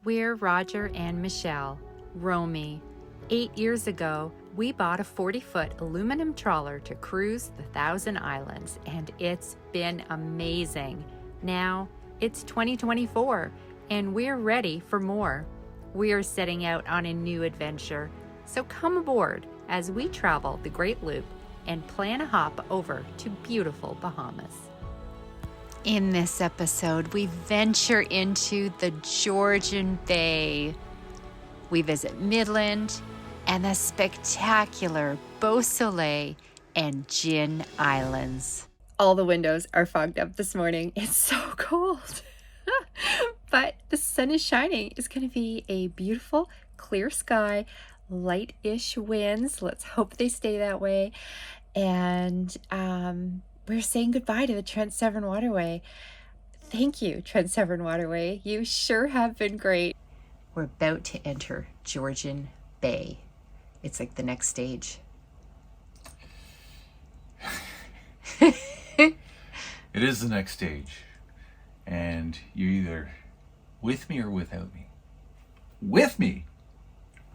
We're Roger and Michelle, Romy. 8 years ago, we bought a 40-foot aluminum trawler to cruise the Thousand Islands, and it's been amazing. Now, it's 2024, and we're ready for more. We are setting out on a new adventure, so come aboard as we travel the Great Loop and plan a hop over to beautiful Bahamas. In this episode, we venture into the Georgian Bay. We visit Midland and the spectacular Beausoleil and Gin Islands. All the windows are fogged up this morning. It's so cold. But the sun is shining. It's going to be a beautiful, clear sky, light-ish winds. Let's hope they stay that way. And we're saying goodbye to the Trent Severn Waterway. Thank you, Trent Severn Waterway. You sure have been great. We're about to enter Georgian Bay. It's like the next stage. It is the next stage. And you're either with me or without me. With me.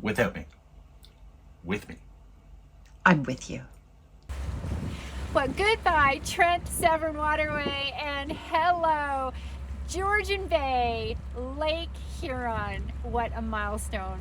Without me. With me. I'm with you. Well, goodbye, Trent Severn Waterway, and hello, Georgian Bay, Lake Huron. What a milestone.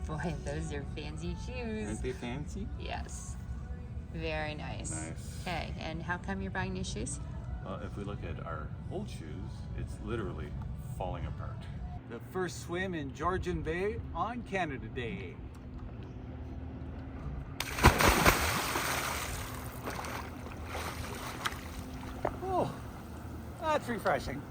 Boy, those are fancy shoes. Aren't they fancy? Yes. Very nice. Nice. Okay, and how come you're buying new shoes? Well, if we look at our old shoes, it's literally falling apart. The first swim in Georgian Bay on Canada Day. Oh, that's refreshing.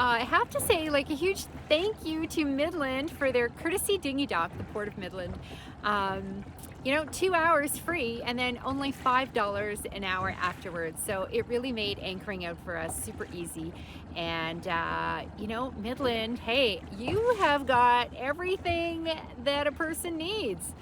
I have to say, a huge thank you to Midland for their courtesy dinghy dock, the Port of Midland. 2 hours free and then only $5 an hour afterwards. So it really made anchoring out for us super easy. And, Midland, hey, you have got everything that a person needs.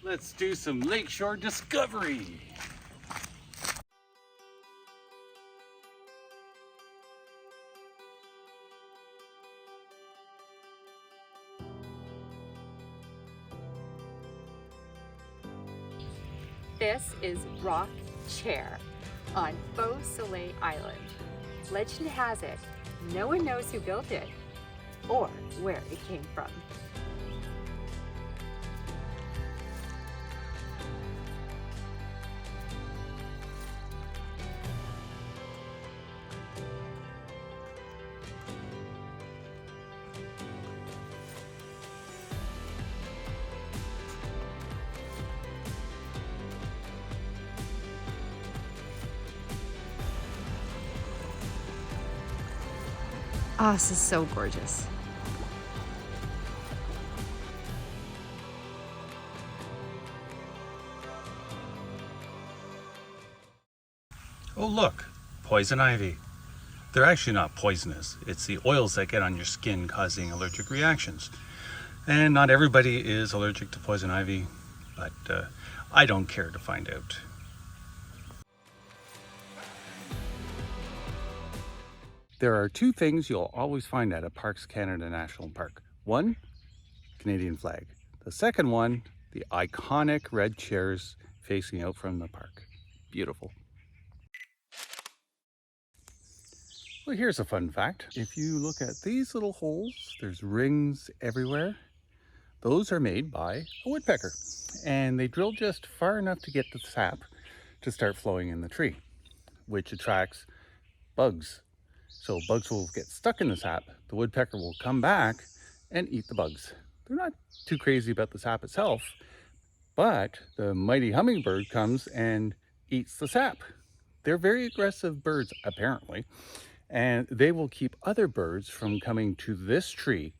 Let's do some lakeshore discovery. This is Rock Chair on Beausoleil Island. Legend has it, no one knows who built it or where it came from. Oh, this is so gorgeous. Oh look, poison ivy. They're actually not poisonous. It's the oils that get on your skin causing allergic reactions. And not everybody is allergic to poison ivy, but I don't care to find out. There are two things you'll always find at a Parks Canada National Park. One, Canadian flag. The second one, the iconic red chairs facing out from the park. Beautiful. Well, here's a fun fact. If you look at these little holes, there's rings everywhere. Those are made by a woodpecker, and they drill just far enough to get the sap to start flowing in the tree, which attracts bugs. So bugs will get stuck in the sap. The woodpecker will come back and eat the bugs. They're not too crazy about the sap itself, but the mighty hummingbird comes and eats the sap. They're very aggressive birds, apparently, and they will keep other birds from coming to this tree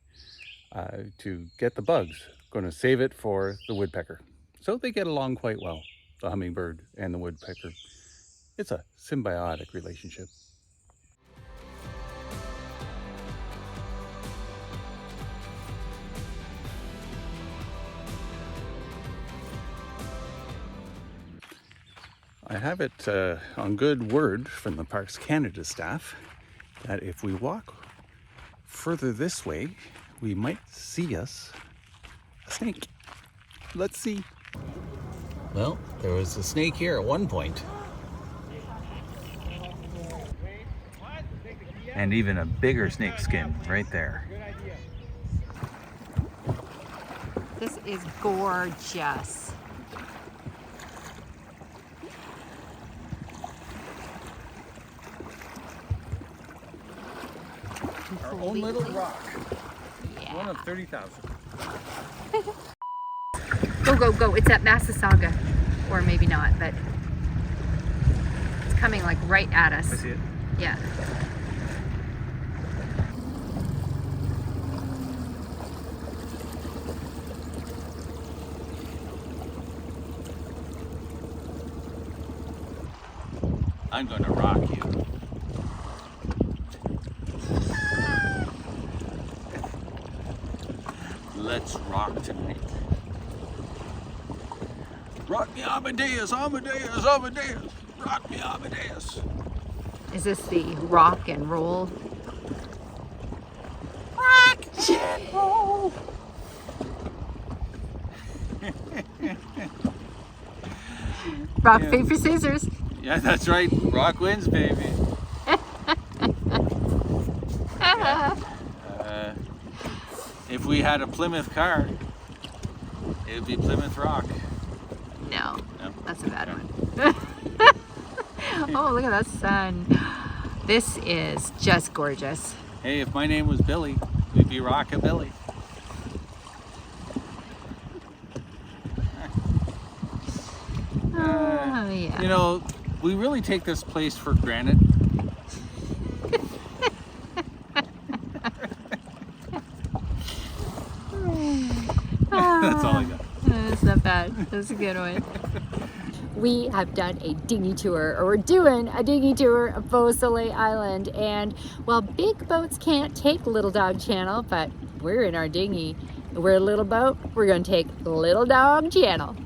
to get the bugs. Going to save it for the woodpecker. So they get along quite well, the hummingbird and the woodpecker. It's a symbiotic relationship. I have it on good word from the Parks Canada staff that if we walk further this way, we might see a snake. Let's see. Well, there was a snake here at one point. And even a bigger snake skin right there. This is gorgeous. Our own little rock. Yeah. One of 30,000. Go, go, go. It's at Massasauga. Or maybe not, but it's coming like right at us. I see it. Yeah. I'm gonna rock you. Let's rock tonight. Rock me Amadeus, Amadeus, Amadeus. Rock me Amadeus. Is this the rock and roll? Rock and roll. Rock, Yeah. paper, scissors. Yeah, that's right. Rock wins, baby. If we had a Plymouth car, it would be Plymouth Rock. No, No? that's a bad one. Oh, look at that sun. This is just gorgeous. Hey, if my name was Billy, we'd be Rockabilly. Oh, yeah. You know, we really take this place for granted. That's all I got. That's not bad. That's a good one. We have done a dinghy tour, or we're doing a dinghy tour of Beausoleil Island. And well, big boats can't take Little Dog Channel, but we're in our dinghy. We're a little boat. We're going to take Little Dog Channel.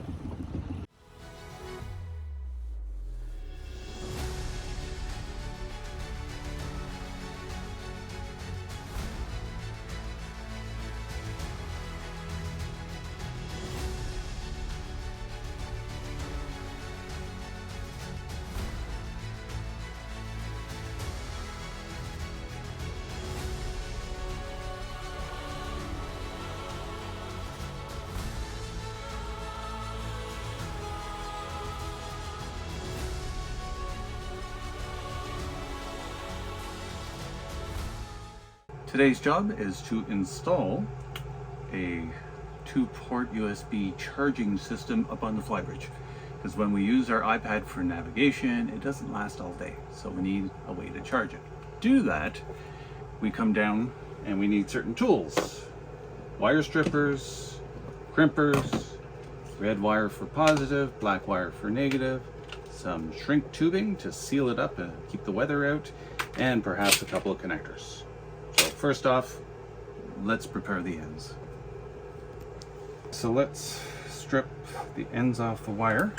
Today's job is to install a 2-port USB charging system up on the flybridge. Because when we use our iPad for navigation, it doesn't last all day. So we need a way to charge it. To do that, we come down and we need certain tools. Wire strippers, crimpers, red wire for positive, black wire for negative, some shrink tubing to seal it up and keep the weather out, and perhaps a couple of connectors. So first off, let's prepare the ends. So let's strip the ends off the wire.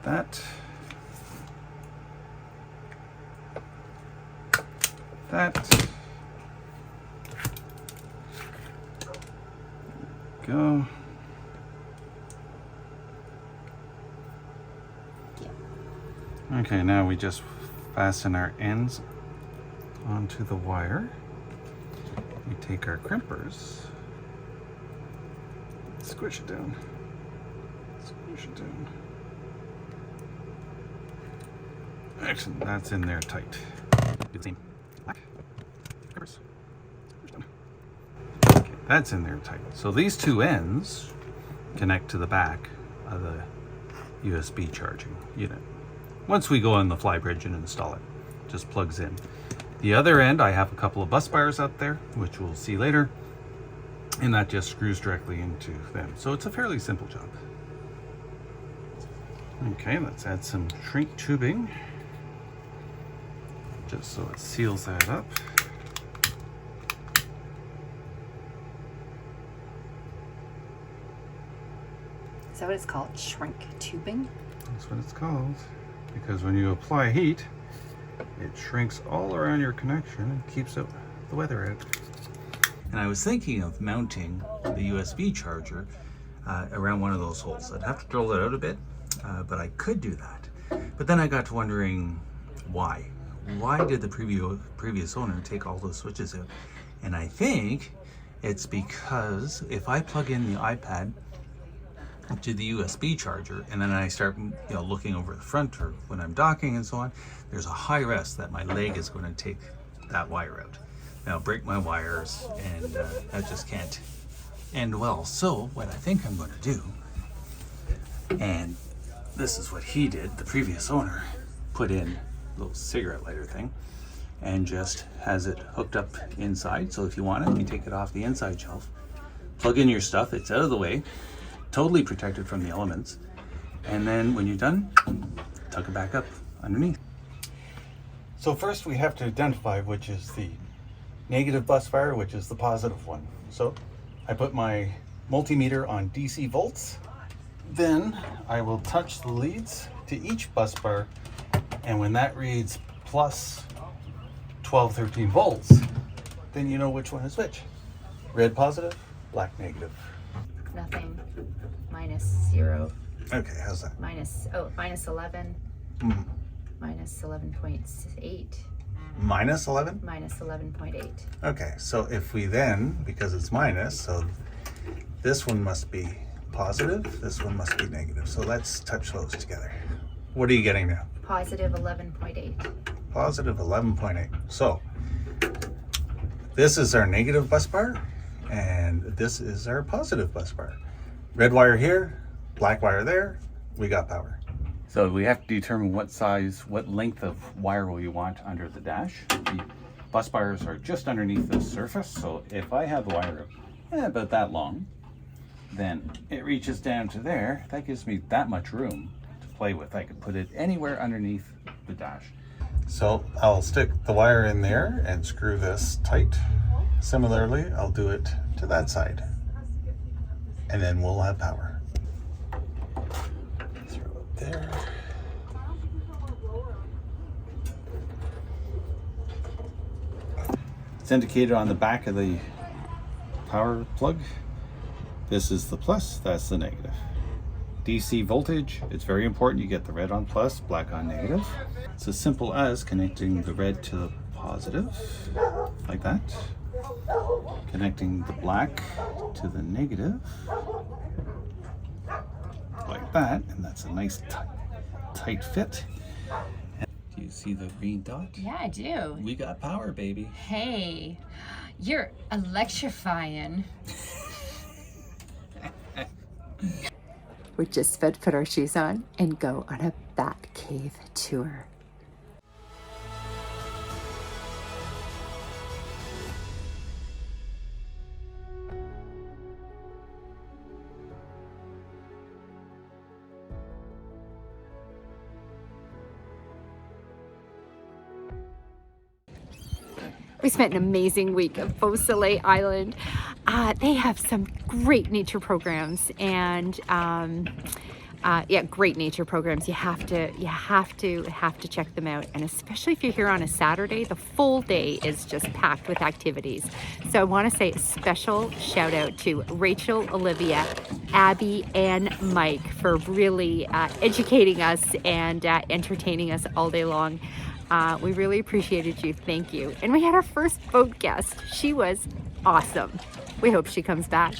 That. Go. Okay, now we just fasten our ends onto the wire. We take our crimpers, squish it down, squish it down. Actually, that's in there tight. Good same. Black crimpers. Squish down. Okay, that's in there tight. So these two ends connect to the back of the USB charging unit. Once we go on the fly bridge and install it, just plugs in. The other end, I have a couple of bus bars out there, which we'll see later, and that just screws directly into them. So it's a fairly simple job. Okay, let's add some shrink tubing, just so it seals that up. Is that what it's called? Shrink tubing? That's what it's called. Because when you apply heat, it shrinks all around your connection and keeps out the weather out. And I was thinking of mounting the USB charger around one of those holes. I'd have to drill it out a bit, but I could do that. But then I got to wondering why. Why did the previous owner take all those switches out? And I think it's because if I plug in the iPad to the USB charger and then I start looking over the front or when I'm docking and so on, there's a high risk that my leg is going to take that wire out. Now break my wires, and that just can't end well. So what I think I'm going to do, and this is what he did, the previous owner put in a little cigarette lighter thing and just has it hooked up inside. So if you want it, you take it off the inside shelf, plug in your stuff, it's out of the way, totally protected from the elements, and then when you're done, tuck it back up underneath. So first we have to identify which is the negative bus bar, which is the positive one. So I put my multimeter on DC volts, then I will touch the leads to each bus bar, and when that reads plus 12-13 volts, then you know which one is which. Red positive, black negative. Nothing. -0. Okay, how's that? Minus 11. Mm-hmm. Minus 11.8. Minus 11? Minus 11.8. Okay, so if we then, because it's minus, so this one must be positive, this one must be negative. So let's touch those together. What are you getting now? Positive 11.8. Positive 11.8. So this is our negative bus bar, and this is our positive bus bar. Red wire here, black wire there, we got power. So we have to determine what size, what length of wire we want under the dash. The bus bars are just underneath the surface, so if I have the wire about that long, then it reaches down to there. That gives me that much room to play with. I could put it anywhere underneath the dash. So I'll stick the wire in there and screw this tight. Similarly, I'll do it to that side, and then we'll have power. Throw it there. It's indicated on the back of the power plug. This is the plus, that's the negative. DC voltage, it's very important you get the red on plus, black on negative. It's as simple as connecting the red to the positive, like that. Connecting the black to the negative, like that, and that's a nice tight fit. And do you see the green dot? Yeah, I do. We got power, baby. Hey, you're electrifying. We're just about to put our shoes on and go on a bat cave tour. We spent an amazing week at Beausoleil Island. They have some great nature programs and yeah, great nature programs. You have to check them out. And especially if you're here on a Saturday, the full day is just packed with activities. So I want to say a special shout out to Rachel, Olivia, Abby, and Mike for really educating us and entertaining us all day long. We really appreciated you. Thank you. And we had our first boat guest. She was awesome. We hope she comes back.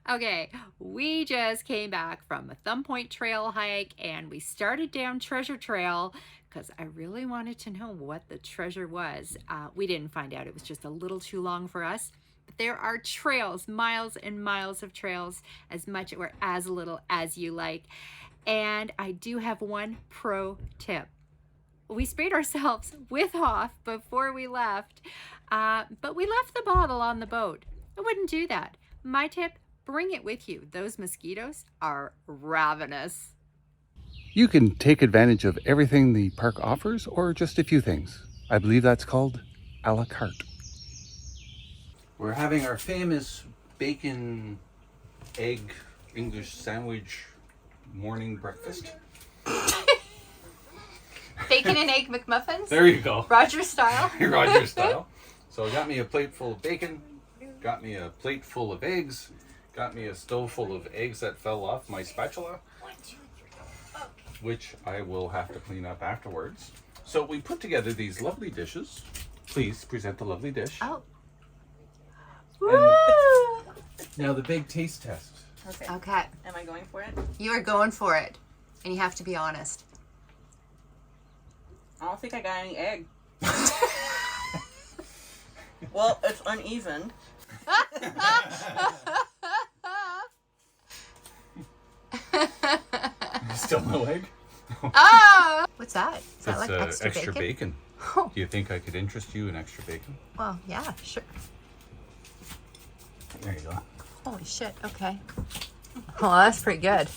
Okay, we just came back from a Thumb Point Trail hike and we started down Treasure Trail because I really wanted to know what the treasure was. We didn't find out. It was just a little too long for us. But there are trails, miles and miles of trails, as much or as little as you like. And I do have one pro tip. We sprayed ourselves with Hoff before we left, but we left the bottle on the boat. I wouldn't do that. My tip, bring it with you. Those mosquitoes are ravenous. You can take advantage of everything the park offers or just a few things. I believe that's called a la carte. We're having our famous bacon, egg, English sandwich morning breakfast. Bacon and egg McMuffins? There you go. Roger style. Roger style. So got me a plate full of bacon, got me a plate full of eggs, got me a stove full of eggs that fell off my spatula, which I will have to clean up afterwards. So we put together these lovely dishes. Please present the lovely dish. Oh. Now the big taste test. Okay. Okay. Am I going for it? You are going for it. And you have to be honest. I don't think I got any egg. Well, it's uneven. Still no egg? Oh! What's that? Is that That's like extra bacon? bacon. Oh. Do you think I could interest you in extra bacon? Well, yeah, sure. There you go. Holy shit, okay. Well, that's pretty good.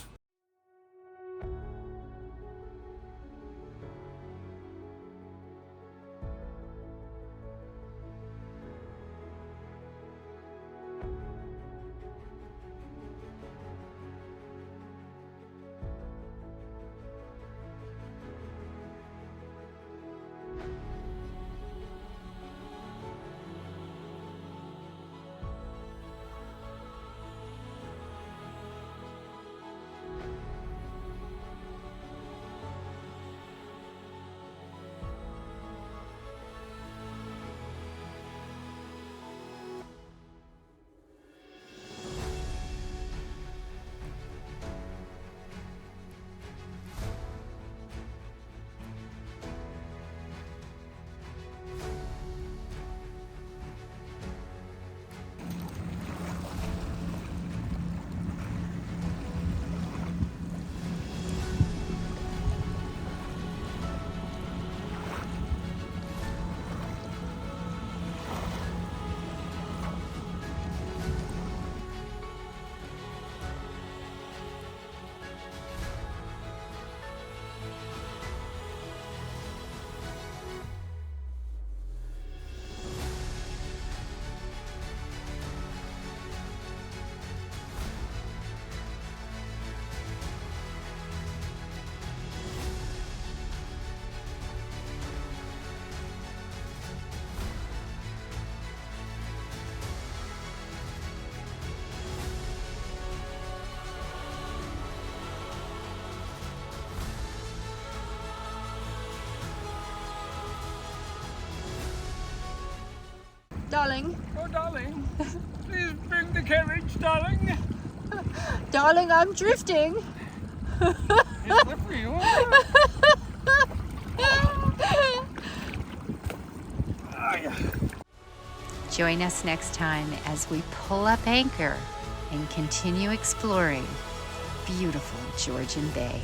Darling. Oh, darling. Please bring the carriage, darling. Darling, I'm drifting. It's slippery. Join us next time as we pull up anchor and continue exploring beautiful Georgian Bay.